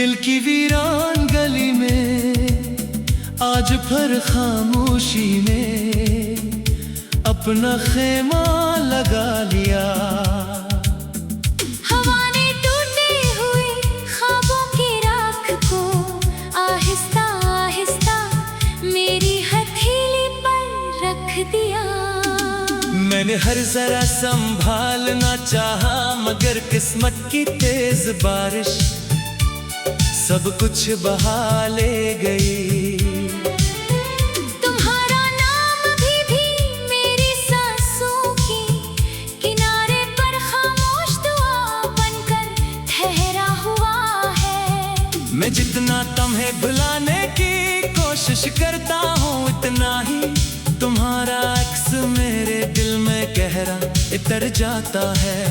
दिल की वीरान गली में आज भर खामोशी ने अपना खेमा लगा लिया। हवा ने टूटे हुए ख्वाबों की राख को आहिस्ता आहिस्ता मेरी हथेली पर रख दिया। मैंने हर जरा संभालना चाहा, मगर किस्मत की तेज बारिश सब कुछ बहा ले गई। तुम्हारा नाम भी मेरी सांसों की किनारे पर खामोश दुआ बनकर ठहरा हुआ है। मैं जितना तुम्हें भुलाने की कोशिश करता हूँ, इतना ही तुम्हारा अक्स मेरे दिल में गहरा उतर जाता है।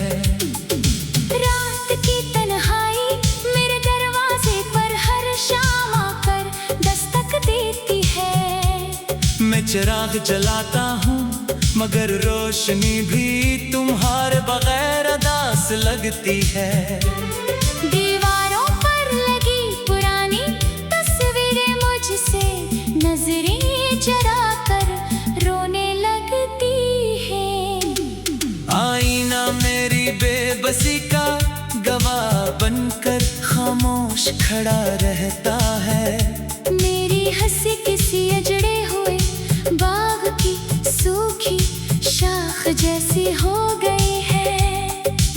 रात की तन्हाई मेरे दरवाजे पर हर शाम आकर दस्तक देती है। मैं चिराग जलाता हूँ मगर रोशनी भी तुम्हारे बगैर अदास लगती है। दीवारों पर लगी पुरानी तस्वीरें मुझसे नजरें चुरा कर रोने लगती है। आईना मेरी बेबसी का गवाह बनकर खामोश खड़ा रहता है। मेरी हंसी किसी अजड़े हुए बाग की सूखी शाख जैसी हो गई है।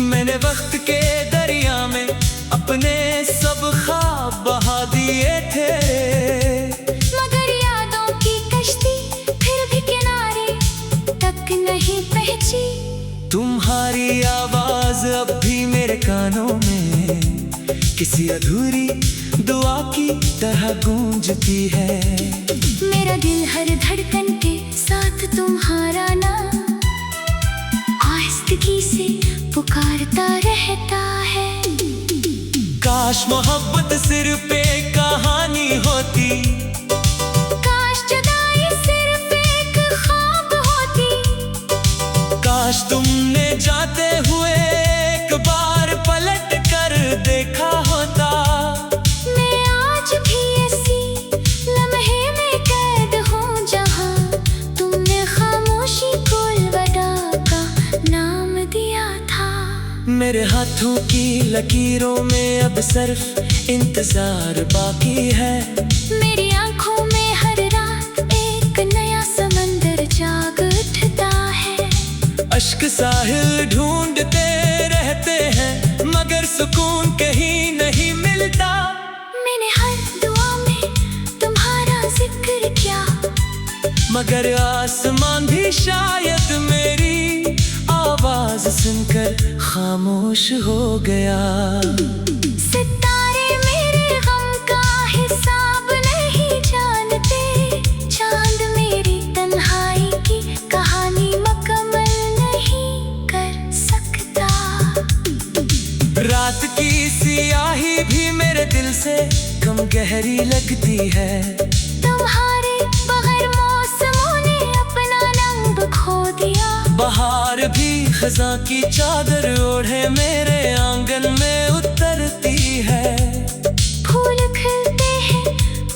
मैंने वक्त के दरिया में अपने सब ख्वाब बहा दिए थे, मगर यादों की कश्ती फिर भी किनारे तक नहीं पहुंची। तुम्हारी आवाज अब भी मेरे कानों में किसी अधूरी दुआ की तरह गूंजती है। मेरा दिल हर धड़कन के साथ तुम्हारा नाम आहिस्तगी से पुकारता रहता है। काश मोहब्बत सिर पे कहानी होती, काश जुदाई सिर्फ एक ख्वाब होती। काश तुमने जाते हुए एक बार पलट कर देखा होता। मैं आज भी ऐसी लम्हे में कैद हूँ जहाँ तुमने खामोशी को अलविदा का नाम दिया था। मेरे हाथों की लकीरों में अब सिर्फ इंतजार बाकी है। मेरी आंखों में हर रात एक नया समंदर जाग उठता है। अश्क साहिल ढूंढते रहते हैं मगर सुकून कहीं नहीं मिलता। मैंने हर दुआ में तुम्हारा जिक्र किया, मगर आसमान भी शायद मेरी आवाज सुनकर खामोश हो गया। सितारे मेरे गम का हिसाब नहीं जानते, चांद मेरी तन्हाई की कहानी मुकम्मल नहीं कर सकता। रात की सियाही भी मेरे दिल से कम गहरी लगती है। तुम्हारे बगैर मौसमों ने अपना रंग खो दिया। बहार भी खज़ां की चादर ओढ़े मेरे आंगन में उतरती है। फूल खिलते हैं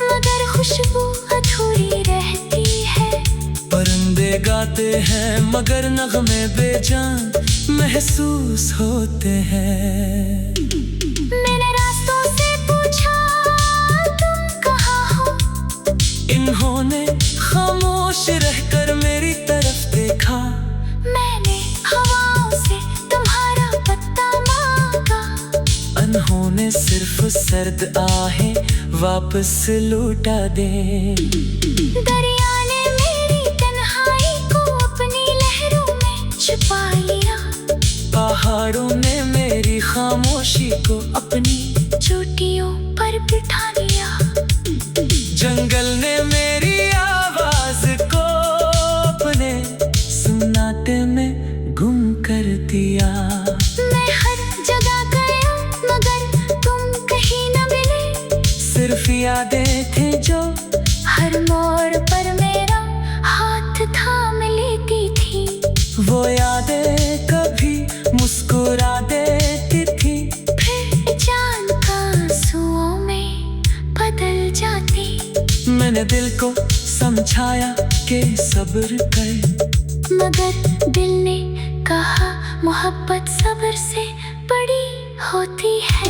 मगर खुशबू अधूरी रहती है। परिंदे गाते हैं मगर नगमे बेजान महसूस होते हैं। मैंने रास्तों से पूछा तुम कहाँ हो, इन्होंने खामोश रहकर मेरी तरफ देखा। मैंने हवाओं से तुम्हारा पता मांगा, उन्होंने सिर्फ सर्द आहें वापस लौटा दे। दरिया ने मेरी तन्हाई को अपनी लहरों में छुपा लिया। पहाड़ों ने मेरी खामोशी को अपनी चोटियों पर बिठा लिया। जंगल ने मेरी आवाज को अपने सन्नाटे में गुम कर दिया। मैं हर जगह गया मगर तुम कहीं न मिले। सिर्फ यादें थे जो हर मोड़ पर मेरा हाथ थाम लेती थी। वो यादें कभी मुस्कुरा देती थी, फिर जान का आंसुओं में मैंने दिल को समझाया कि सब्र कर, मगर दिल ने कहा मोहब्बत सब्र से बड़ी होती है।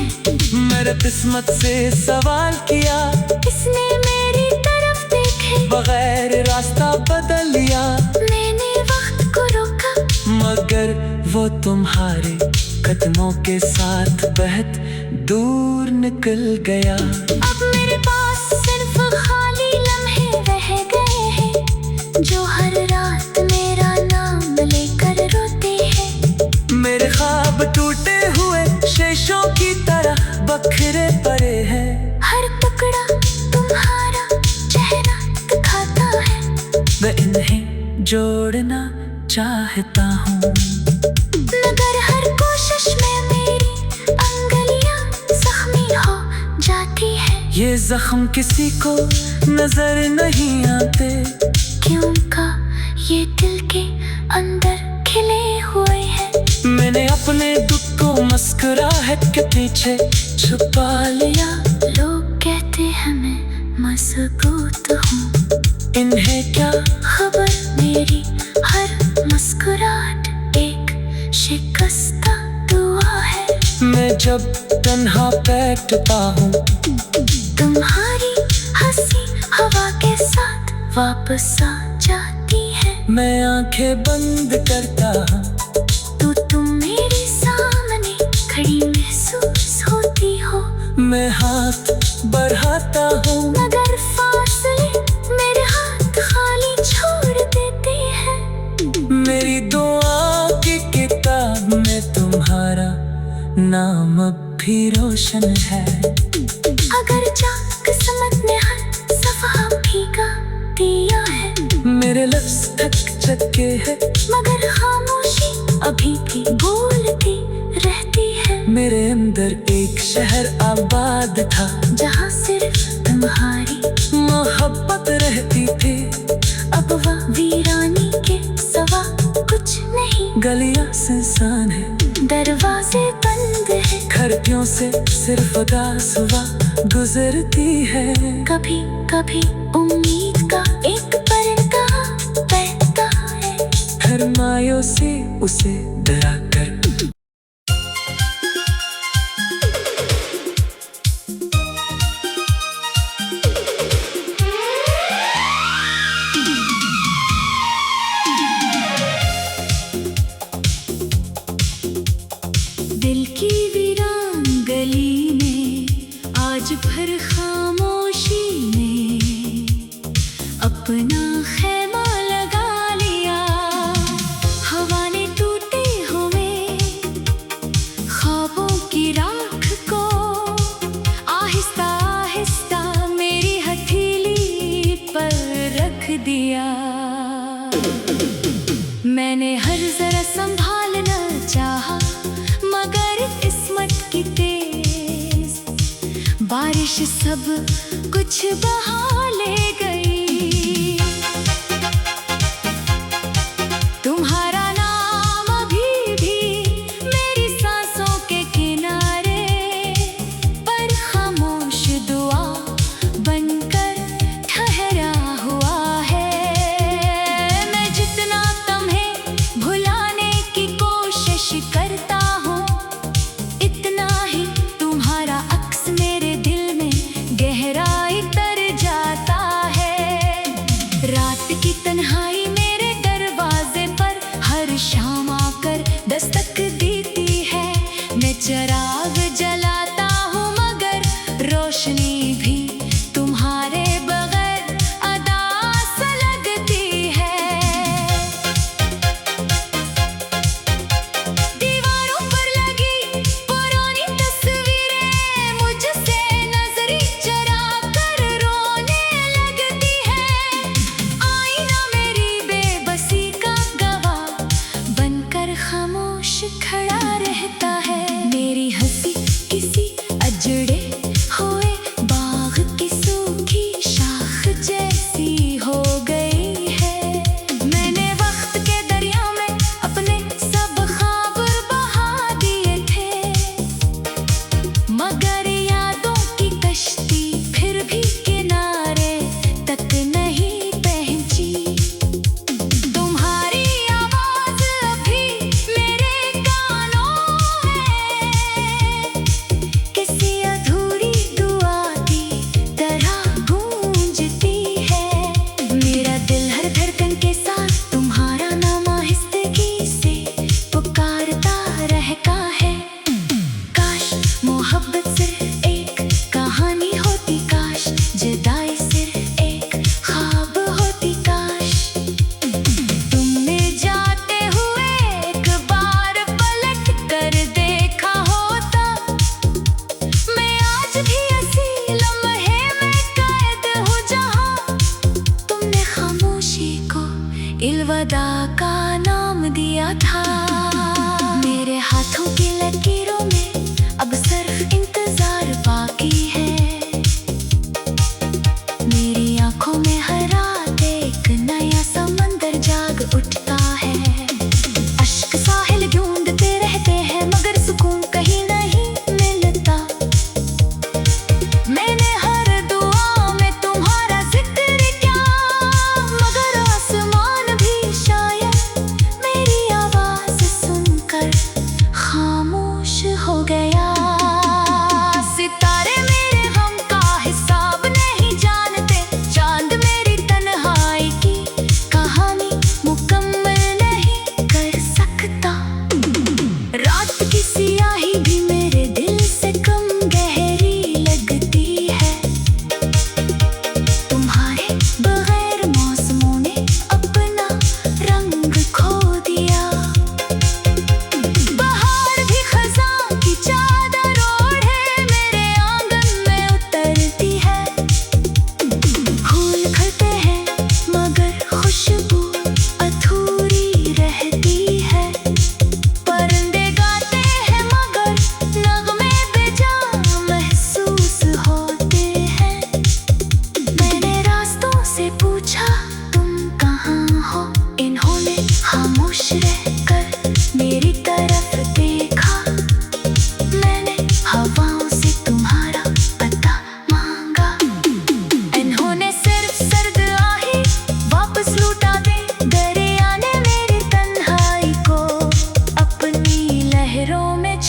मेरे किस्मत से सवाल किया, इसने मेरी तरफ देखे, बगैर रास्ता बदल लिया। मैंने वक्त को रोका, मगर वो तुम्हारे कदमों के साथ बहत दूर निकल गया। अब मेरे पास सिर्फ खाली लम्हे रह गए हैं, जो हर रात मेरा नाम लेकर रोते हैं। मेरे ख्वाब टूटे हुए शीशों की तरह बखरे पड़े हैं। हर टुकड़ा तुम्हारा चेहरा दिखाता है, मैं इन्हें जोड़ना चाहता हूँ, मगर हर कोशिश में मेरी अंगलियां जख्मी हो जाती है। ये जख्म किसी को नजर नहीं आते, क्यों का ये दिल के अंदर खिले हुए हैं। मैंने अपने दुख को मुस्कुराहट के पीछे छुपा लिया। लोग कहते हैं मैं मजबूत हूँ, इन्हें क्या खबर मेरी हर मुस्कुराहट एक शिकस्ता दुआ है। मैं जब तन्हा बैठता हूँ, तुम्हारी हंसी हवा के साथ वापस आ जाती है। मैं आंखें बंद करता हूँ, तो तुम मेरे सामने खड़ी महसूस होती हो। मैं हाथ बढ़ाता हूँ, मगर फासले मेरे हाथ खाली छोड़ देते हैं। मेरी दुआ की किताब में तुम्हारा नाम अब भी रोशन है। अगर जा किस्मत ने हर सफा भीगा दिया है, मेरे लफ्ज थक चुके हैं, मगर खामोशी अभी भी बोलती रहती है। मेरे अंदर एक शहर आबाद था, जहाँ सिर्फ तुम्हारी मोहब्बत रहती थी। अब वह वीरानी के सवा कुछ नहीं। गलियां सुनसान है, दरवाजे बंद है, खिड़कियों से सिर्फ गासुआ गुजरती है। कभी कभी उम्मीद का एक पर्दा बहता है, हर मायूसी उसे डरा कर। दिल की वीरान गली में आज भर खामोशी ने अपना खैमा लगा लिया। हवा ने टूटे हुए ख्वाबों की राख को आहिस्ता आहिस्ता मेरी हथेली पर रख दिया। मैंने हर जरा संभालना चाहा, मगर किस्मत की तेज बारिश सब कुछ बहा ले गई। तुम्हारा नाम अभी भी मेरी सांसों के किनारे पर खामोश दुआ बनकर ठहरा हुआ है। मैं जितना तुम्हें भुलाने की कोशिश करता हूँ, इतना ही तुम्हारा अक्स मेरे दिल में गहराई तर जाता है।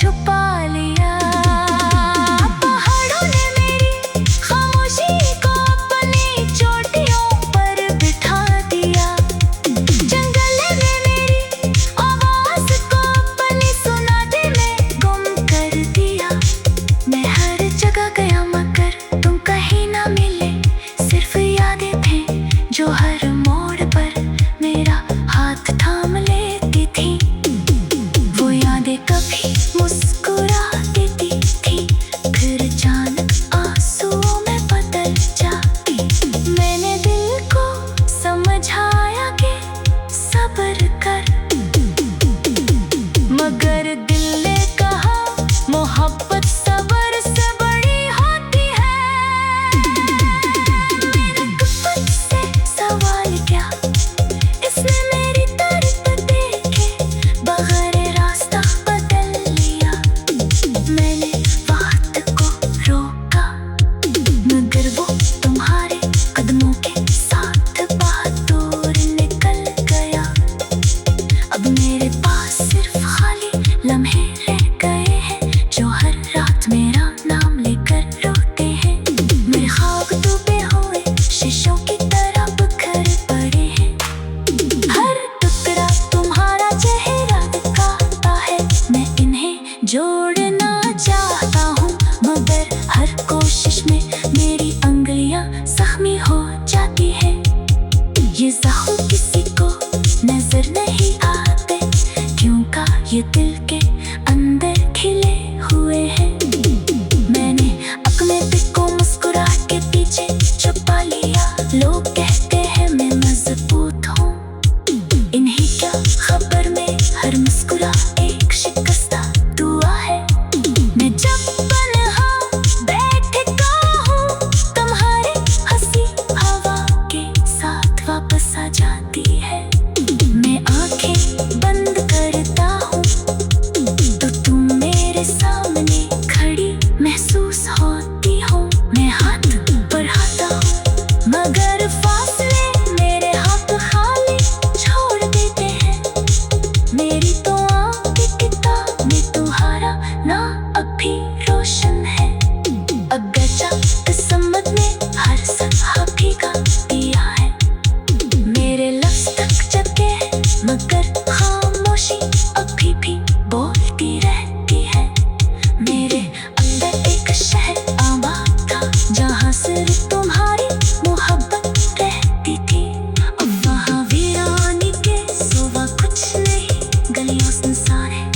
छुपा लिया। पहाड़ों ने मेरी खामोशी को अपनी चोटियों पर बिठा दिया। जंगल ने मेरी आवाज को अपनी सुनाते में गुम कर दिया। मैं हर जगह गया मगर तुम कहीं ना मिले, सिर्फ यादें थे जो हर मोड़ पर मेरा हाथ थाम लेती थी। वो यादें कभी मुस्कुरा देती थी, फिर अचानक आंसुओं में बदल जाती। मैंने दिल को समझाया कि सब्र कर, मगर दिल ने कहा मोहब्बत सब्र से बड़ी होती है। मेरे कुछ से सवाल क्या, इसने मेरी तरफ देखे बगैर रास्ता बदल लिया। मैंने वक्त को रोका, मगर वो तुम्हारे कदमों के साथ बहुत दूर निकल गया। अब मेरे पास सिर्फ खाली लम्हे रह गए हैं जो हर रात मेरा नाम लेकर रोते हैं। मेरे ख्वाब डूबे हुए शीशों की तरह बिखर पड़े हैं। हर टुकड़ा तुम्हारा चेहरा दिखाता है, मैं इन्हें जोड़ना चाहता हूँ, मगर हर कोशिश में मेरी उंगलियां जख्मी हो जाती है। ये जख्म किसी को नजर नहीं आते, क्योंकि ये दिल के अंदर खिले हुए हैं। मैंने अपने दिल को मुस्कुराहट के पीछे छुपा लिया। लोग कहते हैं मैं मजबूत हूँ, इन्हें क्या खबर में हर मुस्कुरा एक शिकस्ता दुआ है। मैं जब तन्हा बैठा हूँ, तुम्हारी हंसी हवा के साथ वापस आ जाती है। मैं आंखें बंद करता हूँ तो तुम मेरे सामने खड़ी महसूस होती हो। मैं हाथ बढ़ाता हूँ मगर फासले मेरे हाथ खाली छोड़ देते हैं। मेरी तो आँख की किताब में तुम्हारा नाम अब भी रोशन है। अगरचा किस्मत ने हर सफा भीगा दिया है। मेरे लफ्ज़ तक जगे हैं, मगर खामोशी अभी भी बोलती रहती है। मेरे अंदर एक शहर आबाद था जहाँ सिर्फ तुम्हारी मोहब्बत रहती थी। अब वहाँ वीरानी के सिवा कुछ नहीं, गलियों सुनसान है।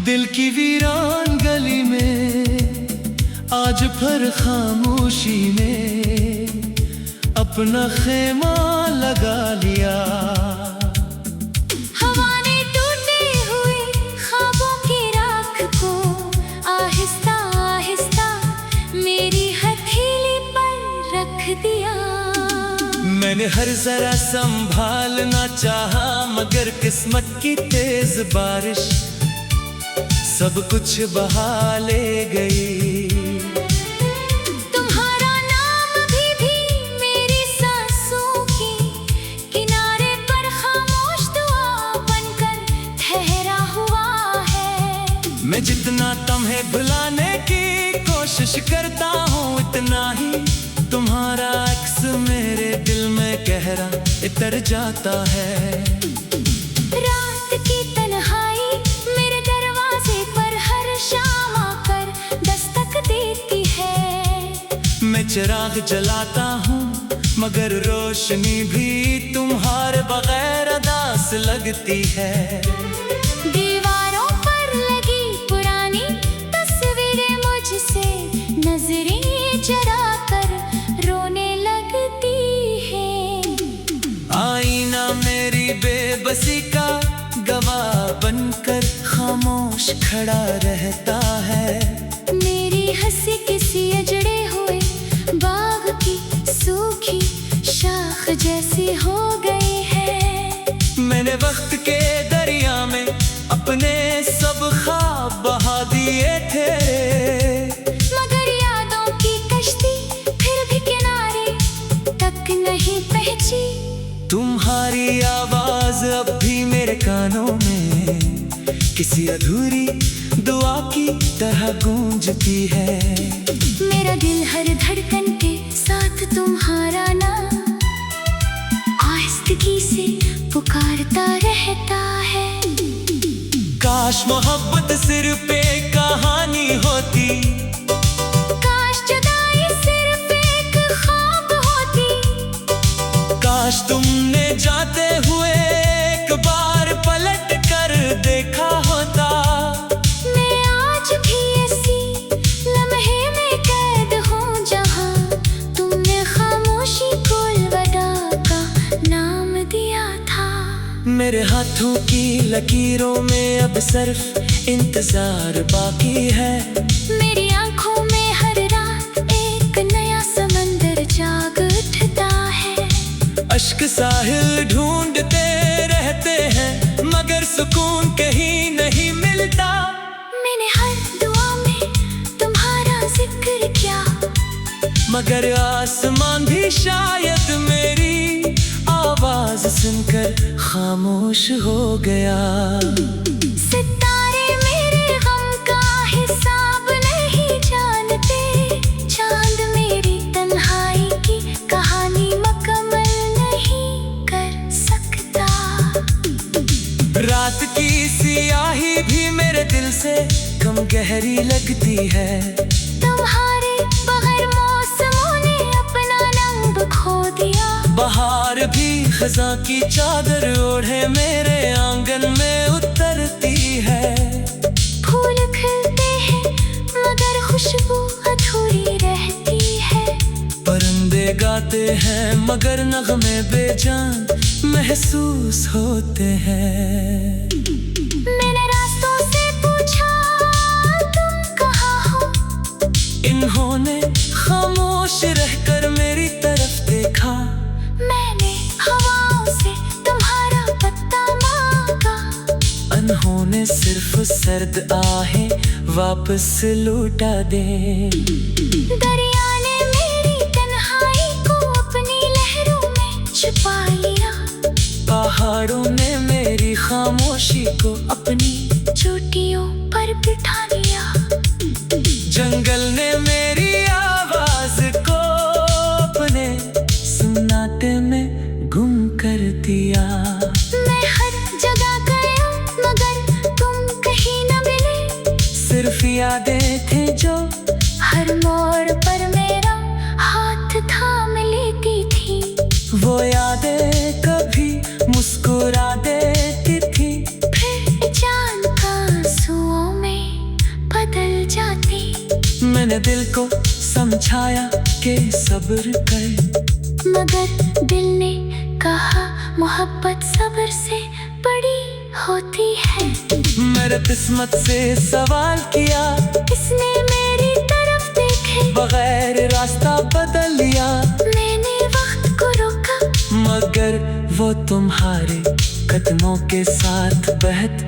दिल की वीरान गली में आज भर खामोशी ने अपना खेमा लगा लिया। हवा ने टूटे हुए ख्वाबों की राख को आहिस्ता आहिस्ता मेरी हथेली पर रख दिया। मैंने हर जरा संभालना चाहा, मगर किस्मत की तेज बारिश सब कुछ बहा ले गई। तुम्हारा नाम भी मेरी सांसों के किनारे पर खामोश दुआ बनकर ठहरा हुआ है। मैं जितना तुम्हें भुलाने की कोशिश करता हूँ, इतना ही तुम्हारा अक्स मेरे दिल में गहरा उतर जाता है। रात की तन्हाई मेरे दरवाजे पर हर शाम आकर दस्तक देती है। मैं चिराग जलाता हूँ, मगर रोशनी भी तुम्हारे बगैर अदास लगती है। दीवारों पर लगी पुरानी तस्वीरें मुझसे नजरें चरा कर रोने लगती है। आईना मेरी बेबसी का गवाह बनकर खामोश खड़ा रहता है। मेरी हंसी किसी अजड़े हुए बाग की सूखी शाख जैसी हो गई है। मैंने वक्त के के दरिया में अपने सब ख्वाब बहा दिए थे। मगर यादों की कश्ती फिर भी किनारे तक नहीं पहुंची। तुम्हारी आवाज अब भी मेरे कानों में किसी अधूरी दुआ की तरह गूंजती है। मेरा दिल हर धड़कन के साथ तुम्हारा नाम आहिस्तगी से पुकारता रहता है। काश मोहब्बत सिर्फ एक कहानी होती, काश जुदाई सिर्फ एक ख्वाब होती। काश तुमने जाते हुए एक बार पलट कर देखा होता। मैं आज भी ऐसी लम्हे में कैद हूँ जहाँ तुमने खामोशी को अलविदा का नाम दिया था। मेरे हाथों की लकीरों में अब सिर्फ इंतजार बाकी है। मेरी आंखों में हर रात एक नया समंदर जाग उठता है। अश्क साहिल ढूंढते रहते हैं मगर सुकून कहीं नहीं मिलता। मैंने हर दुआ में तुम्हारा जिक्र किया मगर आसमान भी शायद मेरी आवाज सुनकर खामोश हो गया। सितारे मेरे गम का हिसाब नहीं जानते। चांद मेरी तन्हाई की कहानी मुकम्मल नहीं कर सकता। रात की सियाही भी मेरे दिल से कम गहरी लगती है। तुम्हारे बगैर मौसमों ने अपना रंग खो दिया। बहार भी खज़ां की चादर ओढ़े मेरे आंगन में उतरती है। फूल खिलते हैं मगर खुशबू अधूरी रहती है। परिंदे गाते हैं मगर नगमे बेजान महसूस होते हैं। मैंने रास्तों से पूछा तुम कहाँ हो। इन्होंने खामोश रहकर मेरी तरफ देखा। मैंने हवाओं से तुम्हारा पता मांगा। उन्होंने सिर्फ सर्द आहें वापस लौटा दे। दरिया ने मेरी तन्हाई को अपनी लहरों में छुपा लिया। पहाड़ों ने मेरी खामोशी को अपनी चोटियों पर बिठा लिया। जंगल ने मेरी आवाज को अपने सन्नाटे में गुम कर दिया। मैं हर जगह गया मगर तुम कहीं न मिले। सिर्फ यादें थे जो हर मोड़ पर मेरा हाथ थाम लेती थी। वो यादें कभी मुस्कुरा देती थी फिर जान का आंसुओं में बदल जाती। मैंने दिल को समझाया कि सब्र कर मगर दिल ने कहा मोहब्बत सब्र से बड़ी होती है। मेरे किस्मत से सवाल किया। इसने मेरी तरफ देखे बगैर रास्ता बदल लिया। मैंने वक्त को रोका मगर वो तुम्हारे कदमों के साथ बहत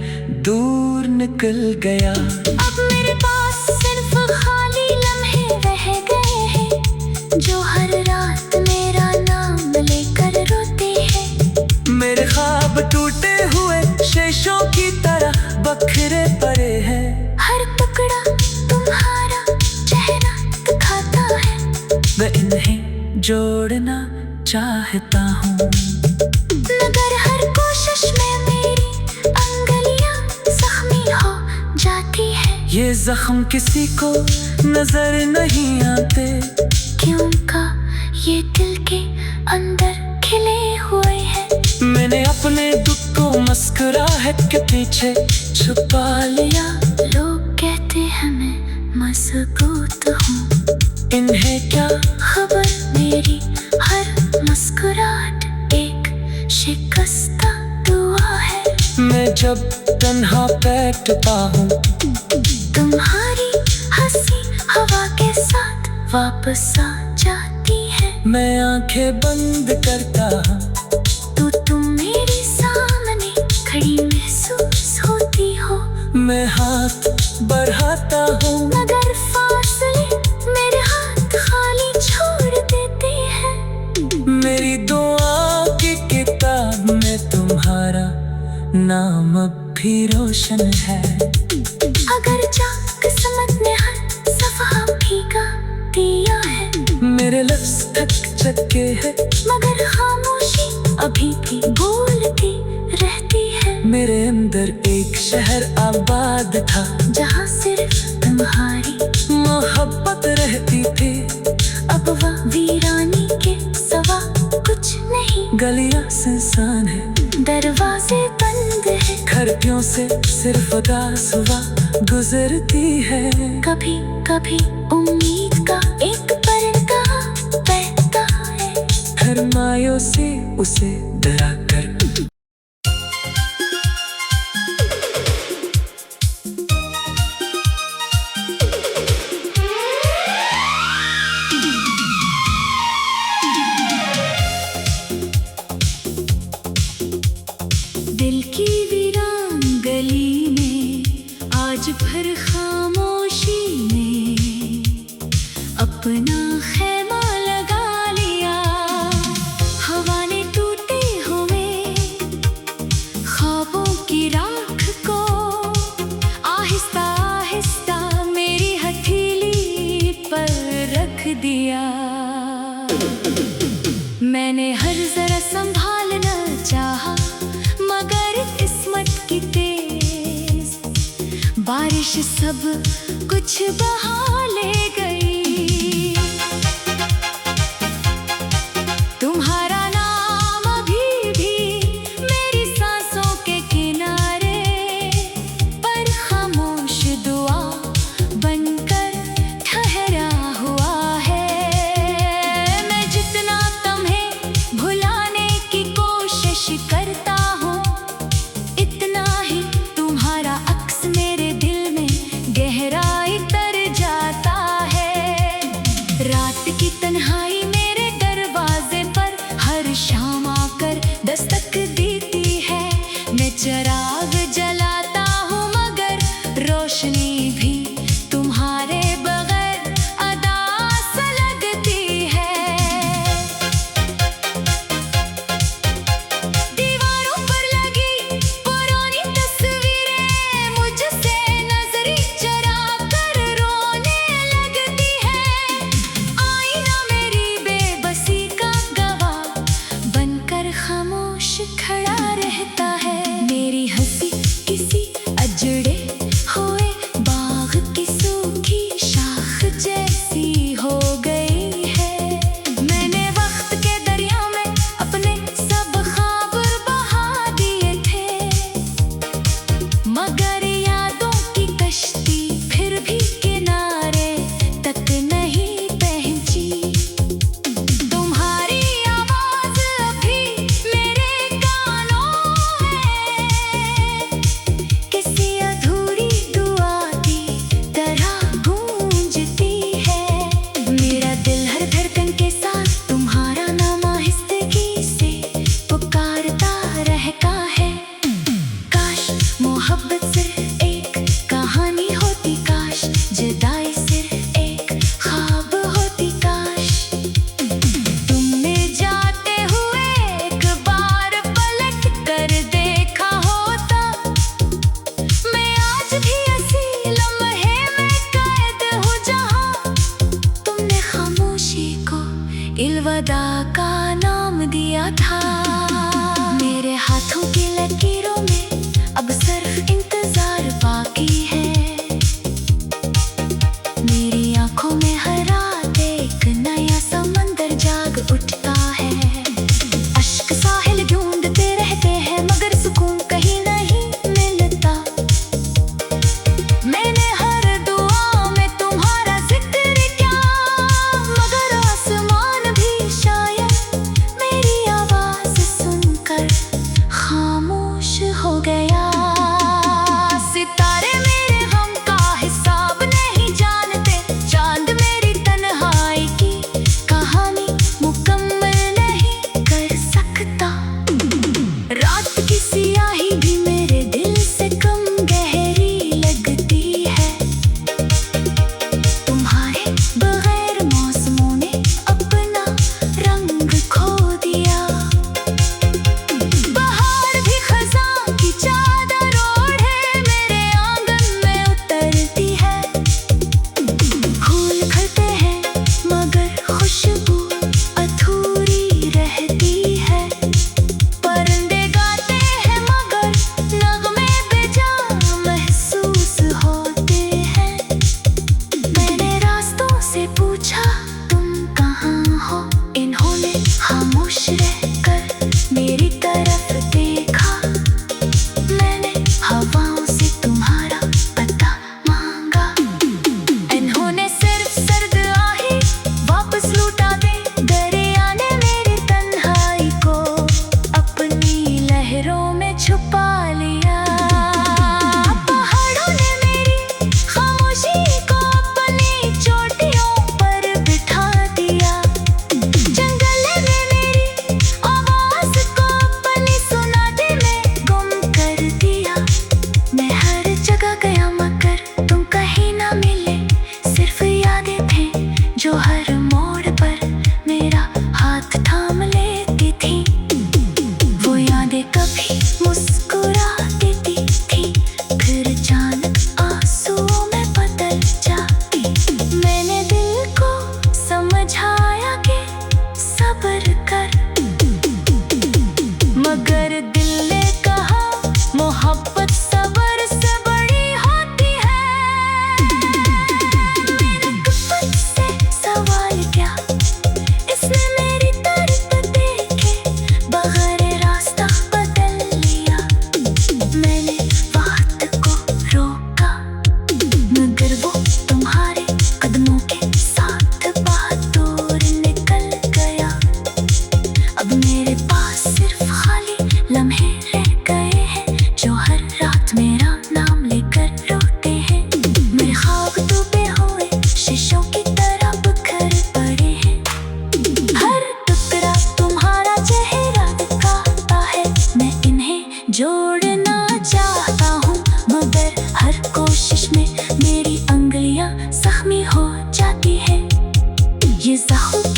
दूर निकल गया। अब मेरे पास सिर्फ खाली लम्हे रह गए हैं जो हर रात मेरा नाम लेकर रोते हैं। मेरे ख्वाब टूटे हुए शीशों की तरह बखरे पड़े हैं। हर टुकड़ा तुम्हारा चेहरा दिखाता है। मैं इन्हें जोड़ना चाहता हूँ मगर हर कोशिश में मेरी अंगलियां जख्मी हो जाती है। ये जख्म किसी को नजर नहीं आते क्यों का ये दिल के अंदर खिले हुए हैं। मैंने अपने दुख को मुस्कुराहट के पीछे छुपा लिया। लोग कहते हैं मैं मजबूत हूँ। इन्हें क्या खबर मेरी हर मुस्कुराहट एक शिकस्ता दुआ है। मैं जब तन्हा बैठता हूँ तुम्हारी हंसी हवा के साथ वापस आ जाती है। मैं आंखें बंद करता हूँ तुम मेरे सामने खड़ी मैं हाथ बढ़ाता हूँ मगर फासले मेरे हाथ खाली छोड़ देते हैं। मेरी दुआ की किताब में तुम्हारा नाम अब भी रोशन है। अगर किस्मत ने हर सफा भीगा दिया है, मेरे लफ्ज़ थक चुके हैं मगर खामोशी अभी भी बोलती रहती है। मेरे अंदर एक शहर आबाद था जहाँ सिर्फ तुम्हारी मोहब्बत रहती थी। अब वह वीरानी के सवा कुछ नहीं। गलियां सुनसान है, दरवाजे बंद है, खिड़कियों से सिर्फ उदास हवा गुजरती है। कभी कभी उम्मीद का एक पर्दा बहता है, हर मायूसी उसे डरा कर। दिल की वीरान गली में आज भर खामोशी ने अपना खैमा लगा लिया। हवा ने टूटे हुए ख्वाबों की राख को आहिस्ता आहिस्ता मेरी हथेली पर रख दिया। मैंने हर जरा संभालना चाहा, मगर किस्मत की तेज बारिश सब कुछ बहा ले गई। तुम्हारा नाम अभी भी मेरी सांसों के किनारे पर खामोश दुआ बनकर ठहरा हुआ है। मैं जितना तुम्हें भुलाने की कोशिश करता हूँ, इतना ही तुम्हारा अक्स मेरे दिल में गहराई तर जाता है। रात की तन्हाई मेरे दरवाजे पर हर शाम आकर दस्तक देती है। मैं चिराग जलाता हूँ मगर रोशनी भी तुम्हारे बगैर अदास लगती है। दीवारों पर लगी पुरानी तस्वीरें मुझसे नजरें चुरा कर रोने लगती है। आईना मेरी बेबसी का गवाह बनकर खामोश खड़ा रहता है। मेरी हंसी भूलना चाहता हूँ, मगर हर कोशिश में मेरी उंगलियां जख्मी हो जाती है। ये जख्म